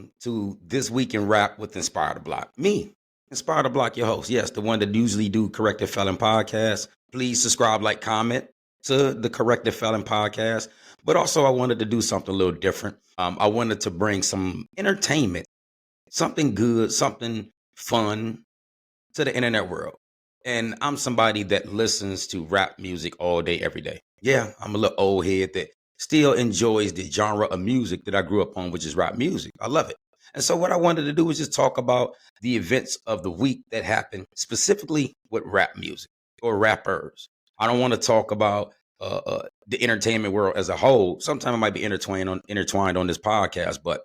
welcome to This Week in Rap with Inspiretheblock. Me, Inspiretheblock, your host. Yes, the one that usually do Corrective Felon podcast. Please subscribe, like, comment to the Corrective Felon podcast. But also, I wanted to do something a little different. I wanted to bring some entertainment, something good, something fun to the internet world. And I'm somebody that listens to rap music all day, every day. Yeah, I'm a little old head that still enjoys the genre of music that I grew up on, which is rap music. I love it. And so what I wanted to do was just talk about the events of the week that happened specifically with rap music or rappers. I don't want to talk about the entertainment world as a whole. Sometimes it might be intertwined on this podcast, but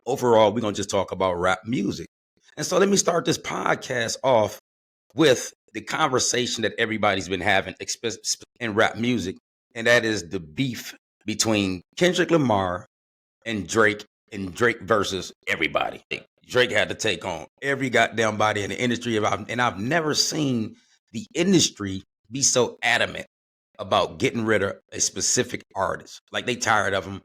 overall, we're going to just talk about rap music. And so let me start this podcast off with the conversation that everybody's been having in rap music, and that is the beef between Kendrick Lamar and Drake versus everybody. Drake had to take on every goddamn body in the industry, and I've never seen the industry be so adamant about getting rid of a specific artist. Like, they tired of him,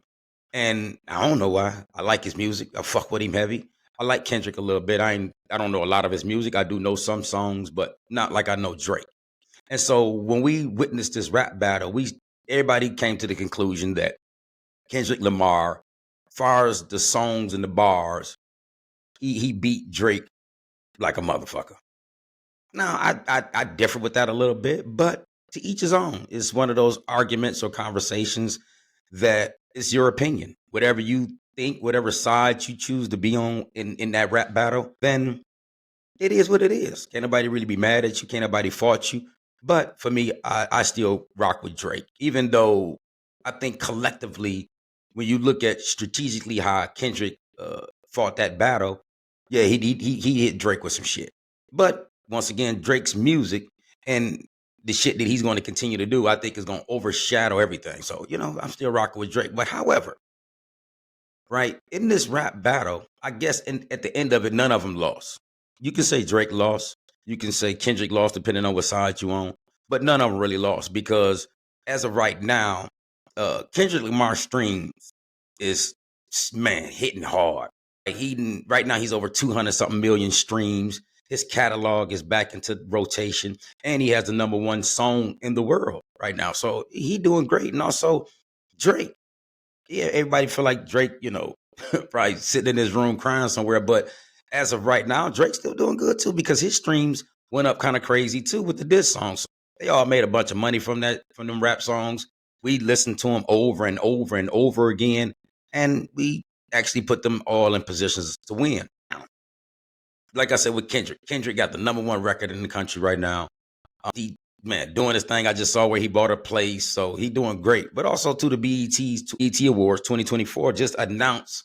and I don't know why. I like his music. I fuck with him heavy. I like Kendrick a little bit. I don't know a lot of his music. I do know some songs, but not like I know Drake. And so when we witnessed this rap battle, everybody came to the conclusion that Kendrick Lamar, as far as the songs and the bars, he beat Drake like a motherfucker. Now, I differ with that a little bit, but to each his own. It's one of those arguments or conversations that it's your opinion. Whatever you think, whatever side you choose to be on in that rap battle, then it is what it is. Can't nobody really be mad at you. Can't nobody fault you. But for me, I still rock with Drake, even though I think collectively, when you look at strategically how Kendrick fought that battle, yeah, he hit Drake with some shit. But once again, Drake's music and the shit that he's going to continue to do, I think is going to overshadow everything. So, I'm still rocking with Drake. But however, right, in this rap battle, I guess at the end of it, none of them lost. You can say Drake lost. You can say Kendrick lost, depending on what side you on. But none of them really lost because as of right now, Kendrick Lamar's streams is, man, hitting hard. Like, right now, he's over 200 something million streams. His catalog is back into rotation, and he has the number one song in the world right now. So he doing great. And also Drake. Yeah, everybody feel like Drake, probably sitting in his room crying somewhere. But as of right now, Drake's still doing good too because his streams went up kind of crazy too with the diss songs. They all made a bunch of money from them rap songs. We listened to them over and over and over again, and we actually put them all in positions to win. Like I said with Kendrick got the number one record in the country right now. He, man, doing his thing. I just saw where he bought a place, so he doing great. But also to the BET Awards 2024 just announced,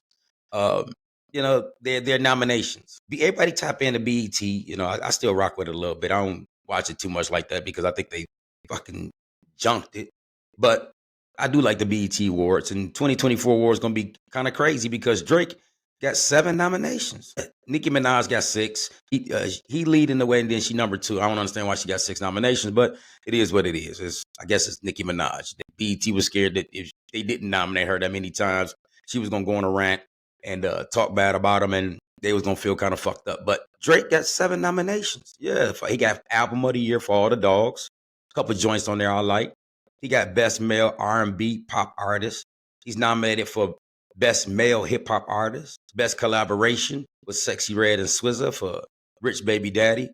their nominations. Everybody tap into BET. I still rock with it a little bit. I don't watch it too much like that because I think they fucking junked it. But I do like the BET Awards, and 2024 awards gonna be kind of crazy because Drake got 7 nominations. Nicki Minaj got 6. He leading the way, and then she number 2. I don't understand why she got 6 nominations, but it is what it is. I guess it's Nicki Minaj. BET was scared that if they didn't nominate her that many times, she was going to go on a rant and talk bad about him, and they was going to feel kind of fucked up. But Drake got 7 nominations. Yeah, he got Album of the Year for All the Dogs. A couple joints on there I like. He got Best Male R&B Pop Artist. He's nominated for Best Male Hip Hop Artist, Best Collaboration with Sexy Red and SZA for Rich Baby Daddy.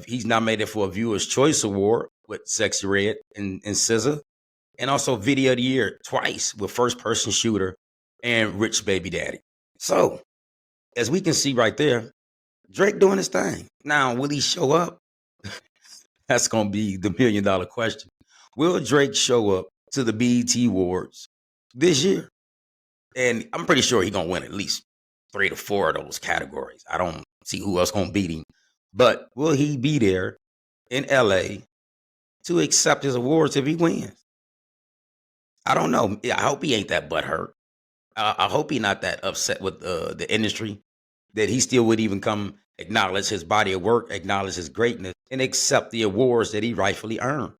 He's nominated for a Viewer's Choice Award with Sexy Red and SZA, and also Video of the Year twice with First Person Shooter and Rich Baby Daddy. So, as we can see right there, Drake doing his thing. Now, will he show up? That's gonna be the $1 million question. Will Drake show up to the BET Awards this year? And I'm pretty sure he's going to win at least 3 to 4 of those categories. I don't see who else going to beat him. But will he be there in LA to accept his awards if he wins? I don't know. I hope he ain't that butthurt. I hope he's not that upset with the industry that he still would even come acknowledge his body of work, acknowledge his greatness, and accept the awards that he rightfully earned.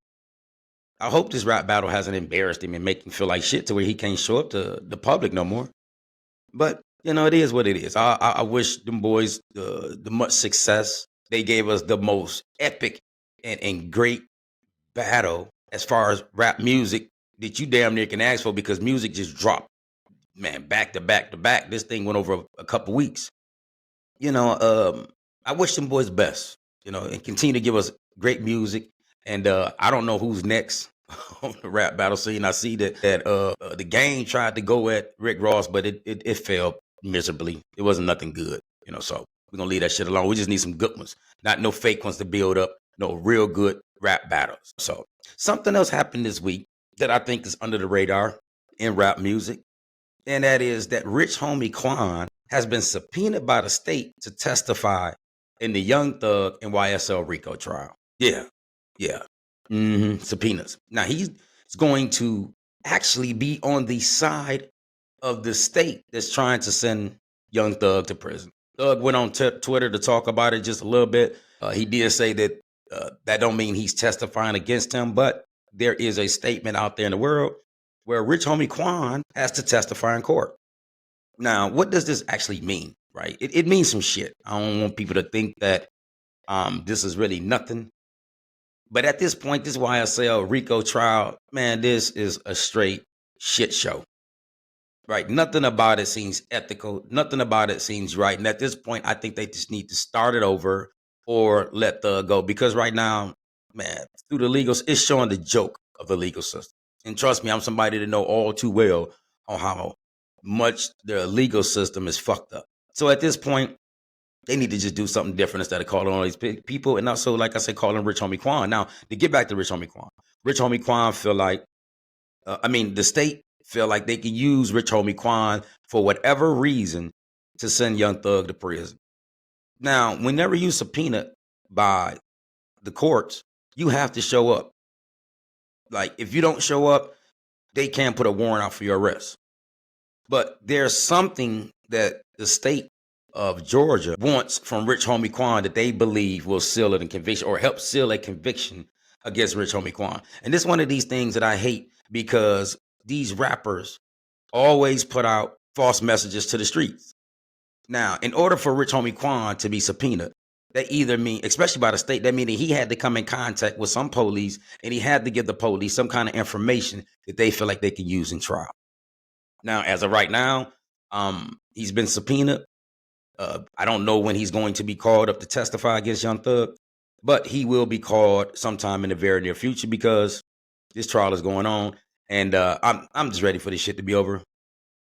I hope this rap battle hasn't embarrassed him and make him feel like shit to where he can't show up to the public no more. But it is what it is. I wish them boys the much success. They gave us the most epic and great battle as far as rap music that you damn near can ask for, because music just dropped, man, back to back to back. This thing went over a couple weeks. I wish them boys best, and continue to give us great music. And I don't know who's next on the rap battle scene. I see that the Game tried to go at Rick Ross, but it failed miserably. It wasn't nothing good, so we're gonna leave that shit alone. We just need some good ones, not no fake ones to build up, no real good rap battles. So something else happened this week that I think is under the radar in rap music, and that is that Rich Homie Quan has been subpoenaed by the state to testify in the Young Thug and YSL RICO trial. Yeah, yeah. Subpoenas. Now he's going to actually be on the side of the state that's trying to send Young Thug to prison. Thug went on Twitter to talk about it just a little bit. He did say that that don't mean he's testifying against him, but there is a statement out there in the world where Rich Homie Quan has to testify in court. Now, what does this actually mean, right? It means some shit. I don't want people to think that this is really nothing. But at this point, this YSL RICO trial, man, this is a straight shit show. Right? Nothing about it seems ethical. Nothing about it seems right. And at this point, I think they just need to start it over or let Thug go. Because right now, man, through the legals, it's showing the joke of the legal system. And trust me, I'm somebody to know all too well on how much the legal system is fucked up. So at this point, they need to just do something different instead of calling all these people. And also, like I said, calling Rich Homie Quan. Now, to get back to Rich Homie Quan feel like, the state feel like they can use Rich Homie Quan for whatever reason to send Young Thug to prison. Now, whenever you subpoena by the courts, you have to show up. Like, if you don't show up, they can't put a warrant out for your arrest. But there's something that the state of Georgia wants from Rich Homie Quan that they believe will seal it in conviction or help seal a conviction against Rich Homie Quan. And this is one of these things that I hate, because these rappers always put out false messages to the streets. Now, in order for Rich Homie Quan to be subpoenaed, that either mean, especially by the state, that meaning he had to come in contact with some police and he had to give the police some kind of information that they feel like they can use in trial. Now, as of right now, he's been subpoenaed. I don't know when he's going to be called up to testify against Young Thug, but he will be called sometime in the very near future, because this trial is going on, and I'm just ready for this shit to be over.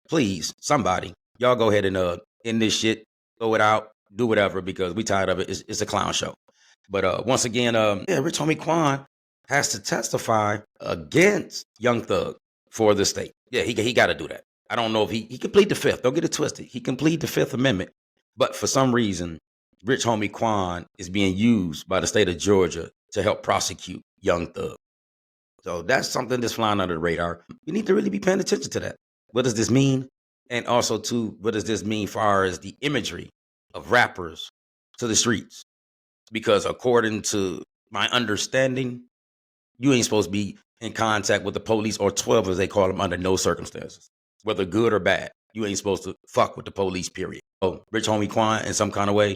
Please, somebody, y'all go ahead and end this shit, throw it out, do whatever, because we tired of it. It's a clown show. But once again, Rich Homie Quan has to testify against Young Thug for the state. Yeah, he got to do that. I don't know if he can plead the Fifth. Don't get it twisted. He can plead the Fifth Amendment. But for some reason, Rich Homie Quan is being used by the state of Georgia to help prosecute Young Thug. So that's something that's flying under the radar. You need to really be paying attention to that. What does this mean? And also, too, what does this mean as far as the imagery of rappers to the streets? Because according to my understanding, you ain't supposed to be in contact with the police, or 12 as they call them, under no circumstances, whether good or bad. You ain't supposed to fuck with the police, period. So Rich Homie Quan, in some kind of way,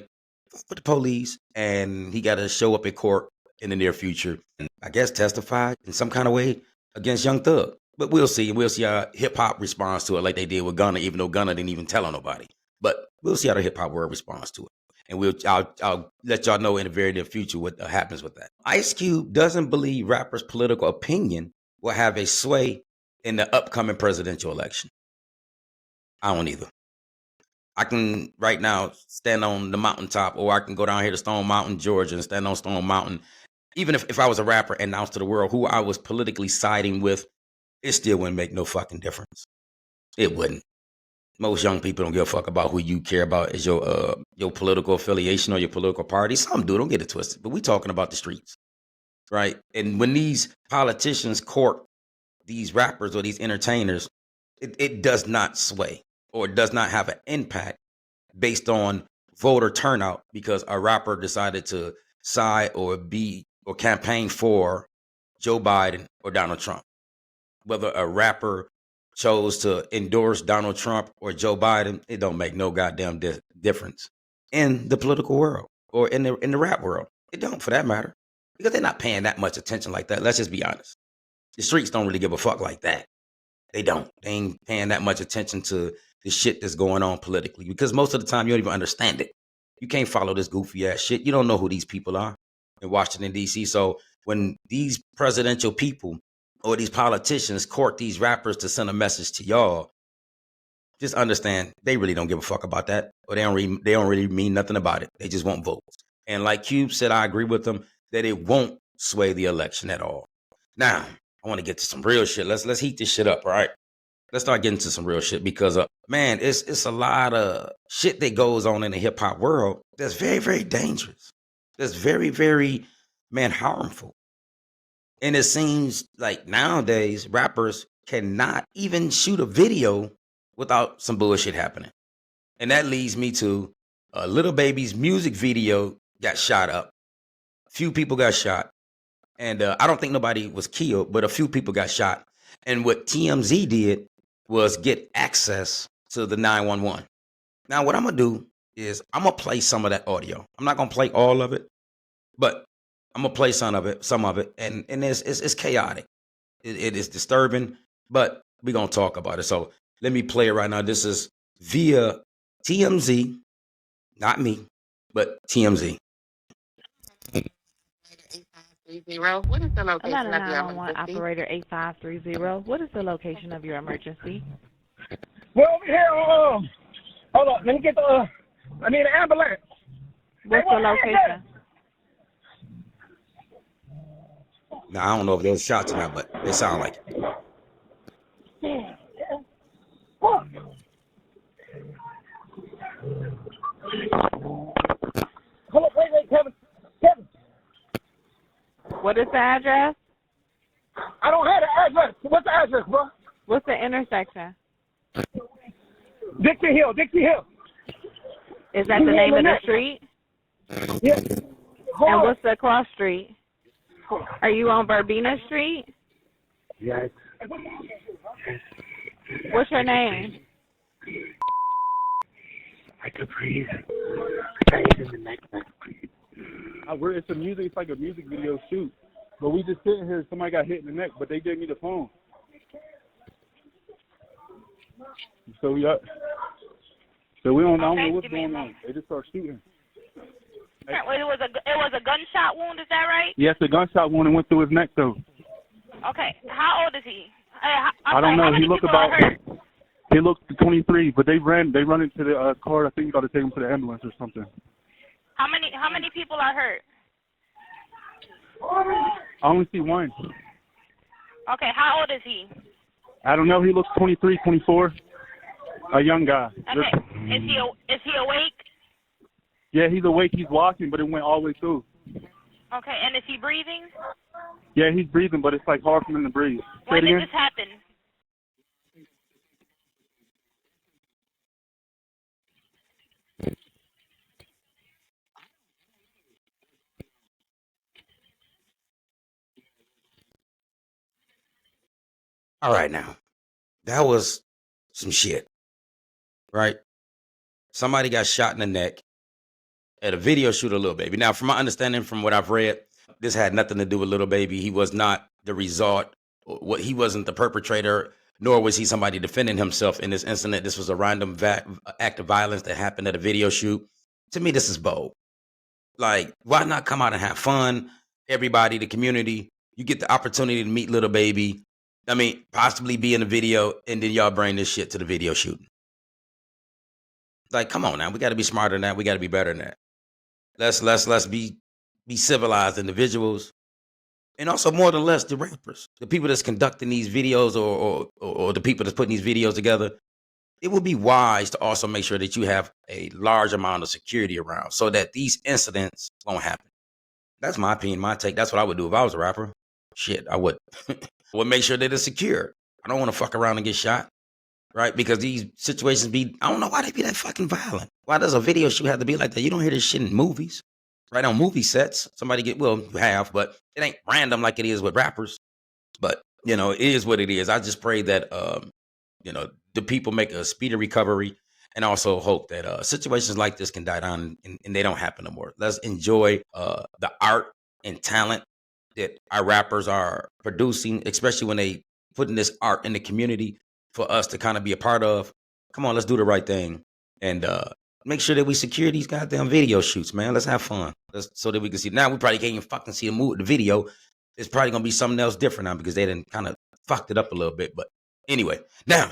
fuck with the police, and he got to show up in court in the near future and I guess testify in some kind of way against Young Thug. But we'll see. We'll see how hip hop responds to it, like they did with Gunna, even though Gunna didn't even tell on nobody. But we'll see how the hip hop world responds to it. And I'll let y'all know in the very near future what happens with that. Ice Cube doesn't believe rappers' political opinion will have a sway in the upcoming presidential election. I don't either. I can right now stand on the mountaintop, or I can go down here to Stone Mountain, Georgia, and stand on Stone Mountain. Even if I was a rapper and announced to the world who I was politically siding with, it still wouldn't make no fucking difference. It wouldn't. Most young people don't give a fuck about who you care about as your political affiliation or your political party. Some do, don't get it twisted. But we talking about the streets, right? And when these politicians court these rappers or these entertainers, it does not sway or does not have an impact based on voter turnout because a rapper decided to side or be or campaign for Joe Biden or Donald Trump. Whether a rapper chose to endorse Donald Trump or Joe Biden, it don't make no goddamn difference in the political world or in the rap world. It don't, for that matter, because they're not paying that much attention like that. Let's just be honest. The streets don't really give a fuck like that. They don't. They ain't paying that much attention to the shit that's going on politically because most of the time you don't even understand it. You can't follow this goofy ass shit. You don't know who these people are in Washington, D.C. So when these presidential people or these politicians court these rappers to send a message to y'all, just understand they really don't give a fuck about that, or they don't really mean nothing about it. They just want votes. And like Cube said, I agree with them that it won't sway the election at all. Now, I want to get to some real shit. Let's heat this shit up, all right? Let's start getting to some real shit because man, it's a lot of shit that goes on in the hip hop world that's very, very dangerous. That's very, very, man, harmful. And it seems like nowadays rappers cannot even shoot a video without some bullshit happening. And that leads me to Lil Baby's music video got shot up. Few people got shot. And I don't think nobody was killed, but a few people got shot. And what TMZ did was get access to the 911. Now, what I'm going to do is I'm going to play some of that audio. I'm not going to play all of it, but I'm going to play some of it. And it's chaotic. It is disturbing, but we're going to talk about it. So let me play it right now. This is via TMZ, not me, but TMZ. What is the location Atlanta of your 911 emergency? operator 8530. What is the location of your emergency? Well, over here, hold on. Let me get I need an ambulance. What's the location? Now, I don't know if there's shots or not, but they sound like it. Hold on, wait, Kevin. What is the address? I don't have the address. What's the address, bro? What's the intersection? Dixie Hill. Is that the name of the street? Yeah. And what's the cross street? Are you on Verbena Street? Yes. What's your name? I could breathe. It's like a music video shoot. But we just sitting here, somebody got hit in the neck, but they gave me the phone. So we don't know what's going on. They just start shooting. It was a gunshot wound, is that right? Yes, the gunshot wound and went through his neck though. Okay. How old is he? I don't know. How many He looked people are hurt? he looked 23, but they run into the car. I think you got to take him to the ambulance or something. How many people are hurt? I only see one. Okay. How old is he? I don't know. He looks 23, 24. A young guy. Okay. Is he awake? Yeah, he's awake. He's walking, but it went all the way through. Okay. And is he breathing? Yeah, he's breathing, but it's like hard for him to breathe. When did this happen? All right, now, that was some shit, right? Somebody got shot in the neck at a video shoot of Lil Baby. Now, from my understanding, from what I've read, this had nothing to do with Lil Baby. He was not the result. He wasn't the perpetrator, nor was he somebody defending himself in this incident. This was a random act of violence that happened at a video shoot. To me, this is bold. Like, why not come out and have fun? Everybody, the community, you get the opportunity to meet Lil Baby. I mean, possibly be in the video, and then y'all bring this shit to the video shooting. Like, come on now. We got to be smarter than that. We got to be better than that. Let's be civilized individuals. And also, more than less, the rappers, the people that's conducting these videos or the people that's putting these videos together, it would be wise to also make sure that you have a large amount of security around so that these incidents won't happen. That's my opinion, my take. That's what I would do if I was a rapper. Shit, I would. Would make sure that it's secure. I don't want to fuck around and get shot, right? Because these situations I don't know why they be that fucking violent. Why does a video shoot have to be like that? You don't hear this shit in movies, right? On movie sets, somebody you have, but it ain't random like it is with rappers. But, it is what it is. I just pray that the people make a speedy recovery, and also hope that situations like this can die down and they don't happen no more. Let's enjoy the art and talent that our rappers are producing, especially when they putting this art in the community for us to kind of be a part of. Come on, let's do the right thing and make sure that we secure these goddamn video shoots, man. Let's have fun. So that we can see. Now we probably can't even fucking see the video. It's probably gonna be something else different now because they didn't kind of fucked it up a little bit. But anyway, now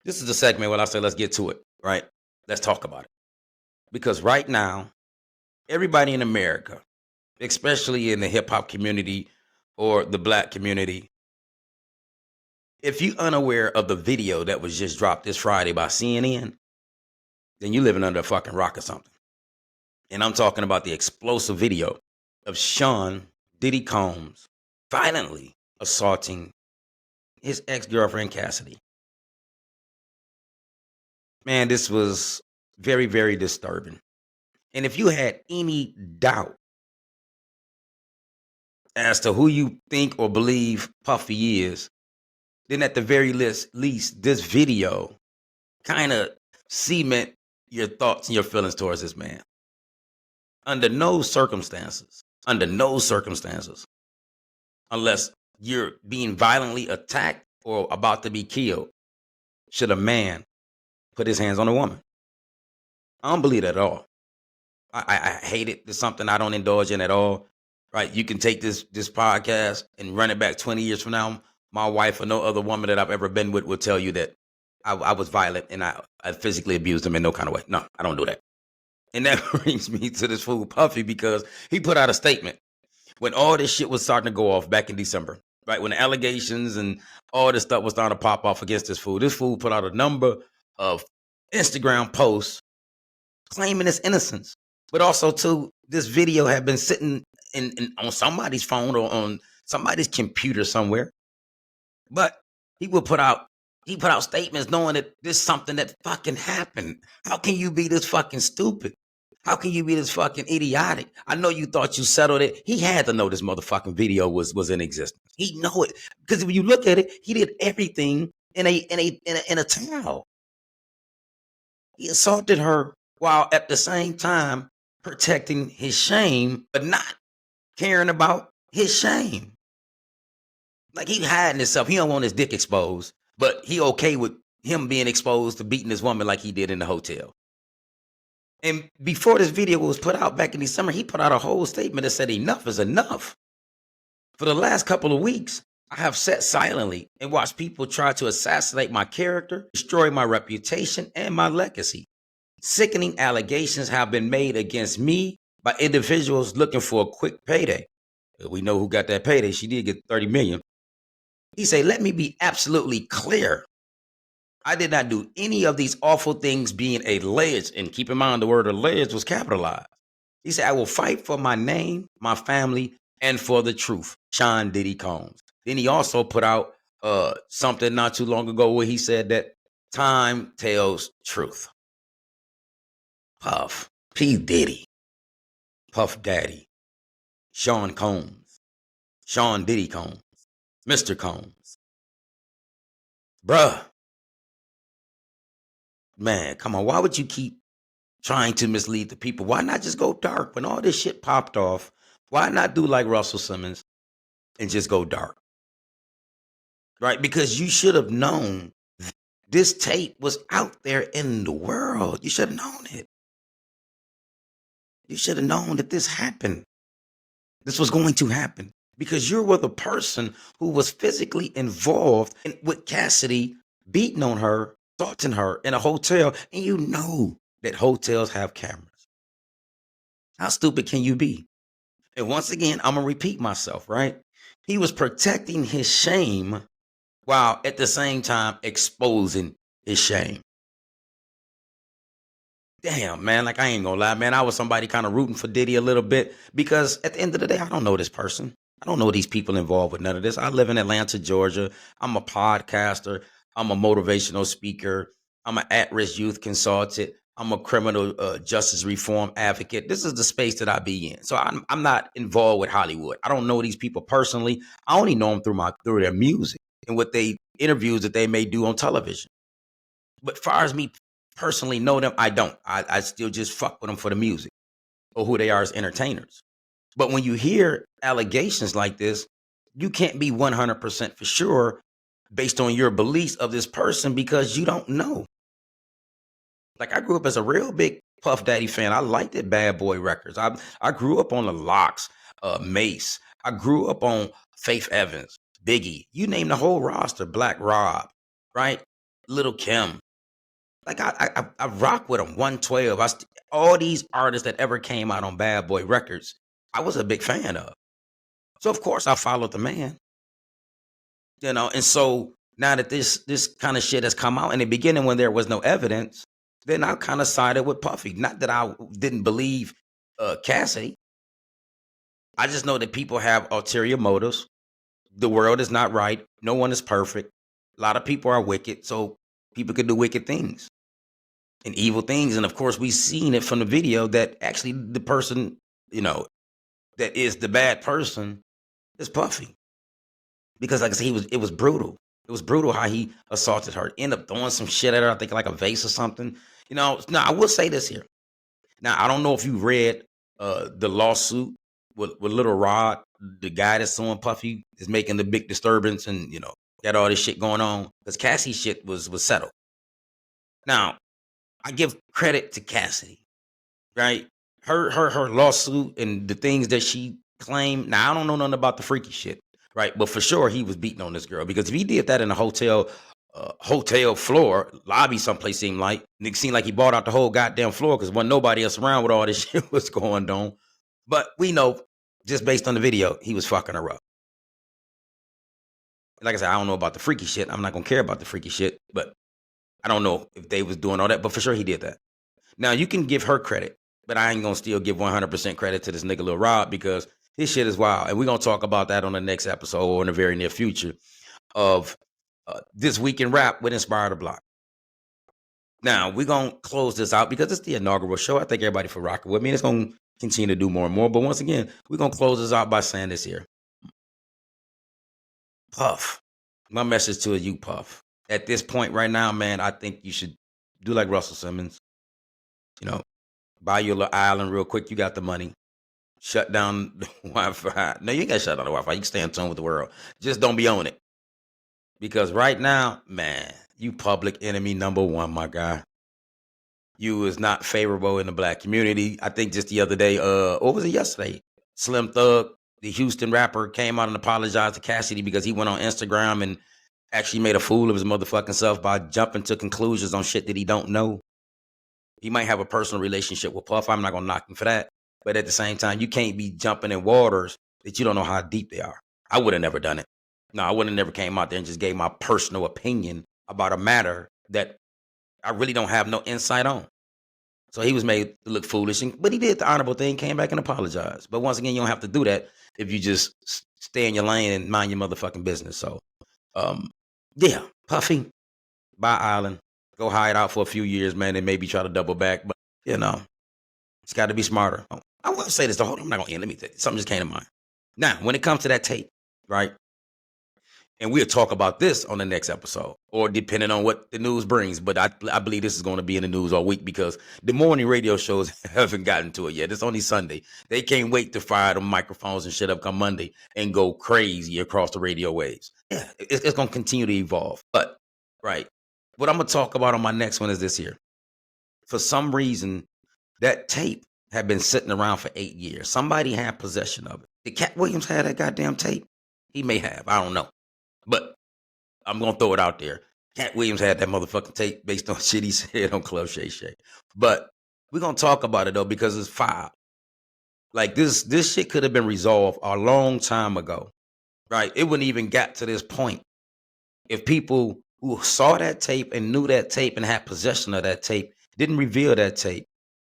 this is the segment where I say let's get to it, right? Let's talk about it. Because right now, everybody in America, especially in the hip hop community or the black community, if you're unaware of the video that was just dropped this Friday by CNN, then you're living under a fucking rock or something. And I'm talking about the explosive video of Sean Diddy Combs violently assaulting his ex-girlfriend Cassidy. Man, this was very, very disturbing. And if you had any doubt as to who you think or believe Puffy is, then at the very least, this video kind of cement your thoughts and your feelings towards this man. Under no circumstances, unless you're being violently attacked or about to be killed, should a man put his hands on a woman. I don't believe that at all. I hate it. It's something I don't indulge in at all. Right? You can take this podcast and run it back 20 years from now. My wife or no other woman that I've ever been with will tell you that I was violent and I physically abused him in no kind of way. No, I don't do that. And that brings me to this fool Puffy, because he put out a statement when all this shit was starting to go off back in December, right? When the allegations and all this stuff was starting to pop off against this fool put out a number of Instagram posts claiming his innocence. But also, too, this video had been sitting on somebody's phone or on somebody's computer somewhere. But he put out statements knowing that this is something that fucking happened. How can you be this fucking stupid? How can you be this fucking idiotic? I know you thought you settled it. He had to know this motherfucking video was in existence. He know it, because if you look at it, he did everything in a towel. He assaulted her while at the same time protecting his shame, but not caring about his shame. Like, he hiding himself. He don't want his dick exposed, but he okay with him being exposed to beating this woman like he did in the hotel. And before this video was put out back in December, he put out a whole statement that said enough is enough. For the last couple of weeks, I have sat silently and watched people try to assassinate my character, destroy my reputation and my legacy. Sickening allegations have been made against me by individuals looking for a quick payday. We know who got that payday. She did get $30 million. He said, let me be absolutely clear. I did not do any of these awful things being alleged. And keep in mind, the word alleged was capitalized. He said, I will fight for my name, my family, and for the truth. Sean Diddy Combs. Then he also put out something not too long ago where he said that time tells truth. Puff, P. Diddy, Puff Daddy, Sean Combs, Sean Diddy Combs, Mr. Combs. Bruh. Man, come on. Why would you keep trying to mislead the people? Why not just go dark? When all this shit popped off, why not do like Russell Simmons and just go dark? Right? Because you should have known this tape was out there in the world. You should have known it. You should have known that this happened. This was going to happen because you were the person who was physically involved with Cassidy beating on her, assaulting her in a hotel, and you know that hotels have cameras. How stupid can you be? And once again, I'm going to repeat myself, right? He was protecting his shame while at the same time exposing his shame. Damn, man, like, I ain't gonna lie, man. I was somebody kind of rooting for Diddy a little bit because at the end of the day, I don't know this person. I don't know these people involved with none of this. I live in Atlanta, Georgia. I'm a podcaster. I'm a motivational speaker. I'm an at-risk youth consultant. I'm a criminal justice reform advocate. This is the space that I be in. So I'm not involved with Hollywood. I don't know these people personally. I only know them through their music and what they interviews that they may do on television. But far as me personally know them, I don't. I still just fuck with them for the music or who they are as entertainers. But when you hear allegations like this, you can't be 100% for sure based on your beliefs of this person because you don't know. Like I grew up as a real big Puff Daddy fan. I liked it, Bad Boy Records. I grew up on the Locks, Mace. I grew up on Faith Evans, Biggie. You name the whole roster, Black Rob, right? Little Kim. Like I rock with them. 112. All these artists that ever came out on Bad Boy Records, I was a big fan of. So of course I followed the man. And so now that this kind of shit has come out in the beginning when there was no evidence, then I kind of sided with Puffy. Not that I didn't believe Cassidy. I just know that people have ulterior motives. The world is not right. No one is perfect. A lot of people are wicked, so people could do wicked things and evil things. And of course, we've seen it from the video that actually the person, that is the bad person is Puffy. Because like I said, it was brutal. It was brutal how he assaulted her. Ended up throwing some shit at her, I think like a vase or something. Now I will say this here. Now, I don't know if you read the lawsuit with Little Rod, the guy that's suing Puffy is making the big disturbance and, got all this shit going on. Because Cassie's shit was settled. Now, I give credit to Cassidy, right? Her lawsuit and the things that she claimed. Now, I don't know nothing about the freaky shit, right? But for sure, he was beating on this girl. Because if he did that in a hotel floor, lobby someplace, seemed like he bought out the whole goddamn floor because wasn't nobody else around with all this shit was going on. But we know, just based on the video, he was fucking her up. Like I said, I don't know about the freaky shit. I'm not going to care about the freaky shit, but I don't know if they was doing all that, but for sure he did that. Now, you can give her credit, but I ain't going to still give 100% credit to this nigga Lil Rob because his shit is wild. And we're going to talk about that on the next episode or in the very near future of This Week in Rap with Inspiretheblock. Now, we're going to close this out because it's the inaugural show. I thank everybody for rocking with me. It's going to continue to do more and more. But once again, we're going to close this out by saying this here. Puff, my message to you, Puff. At this point right now, man, I think you should do like Russell Simmons. Buy your little island real quick. You got the money. Shut down the Wi-Fi. No, you ain't got to shut down the Wi-Fi. You can stay in tune with the world. Just don't be on it. Because right now, man, you public enemy number one, my guy. You is not favorable in the black community. I think just the other day, what was it yesterday? Slim Thug, the Houston rapper, came out and apologized to Cassidy because he went on Instagram and actually made a fool of his motherfucking self by jumping to conclusions on shit that he don't know. He might have a personal relationship with Puff. I'm not going to knock him for that. But at the same time, you can't be jumping in waters that you don't know how deep they are. I would have never done it. No, I would have never came out there and just gave my personal opinion about a matter that I really don't have no insight on. So he was made to look foolish, but he did the honorable thing, came back and apologized. But once again, you don't have to do that if you just stay in your lane and mind your motherfucking business. So, yeah, Puffy, buy Island, go hide out for a few years, man, and maybe try to double back. But, it's got to be smarter. I want to say this, though. Hold on, I'm not going to end. Let me tell you, something just came to mind. Now, when it comes to that tape, right? And we'll talk about this on the next episode, or depending on what the news brings. But I believe this is going to be in the news all week because the morning radio shows haven't gotten to it yet. It's only Sunday. They can't wait to fire the microphones and shit up come Monday and go crazy across the radio waves. Yeah, it's going to continue to evolve. But, right, what I'm going to talk about on my next one is this here. For some reason, that tape had been sitting around for 8 years. Somebody had possession of it. Did Cat Williams have that goddamn tape? He may have. I don't know. But I'm going to throw it out there. Cat Williams had that motherfucking tape based on shit he said on Club Shay Shay. But we're going to talk about it, though, because it's filed. Like, this shit could have been resolved a long time ago, right? It wouldn't even got to this point if people who saw that tape and knew that tape and had possession of that tape didn't reveal that tape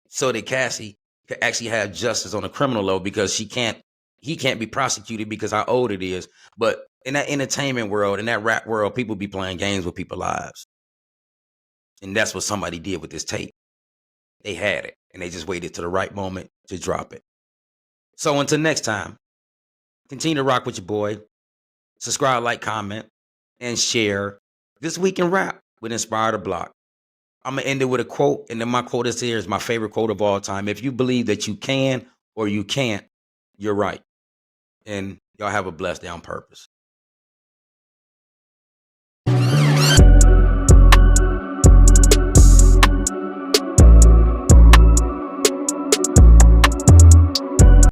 so that Cassie could actually have justice on a criminal level because he can't be prosecuted because how old it is. But in that entertainment world, in that rap world, people be playing games with people's lives. And that's what somebody did with this tape. They had it, and they just waited to the right moment to drop it. So until next time, continue to rock with your boy. Subscribe, like, comment, and share This Week in Rap with Inspiretheblock. I'm going to end it with a quote. And then my quote is here is my favorite quote of all time. If you believe that you can or you can't, you're right. And y'all have a blessed day on purpose.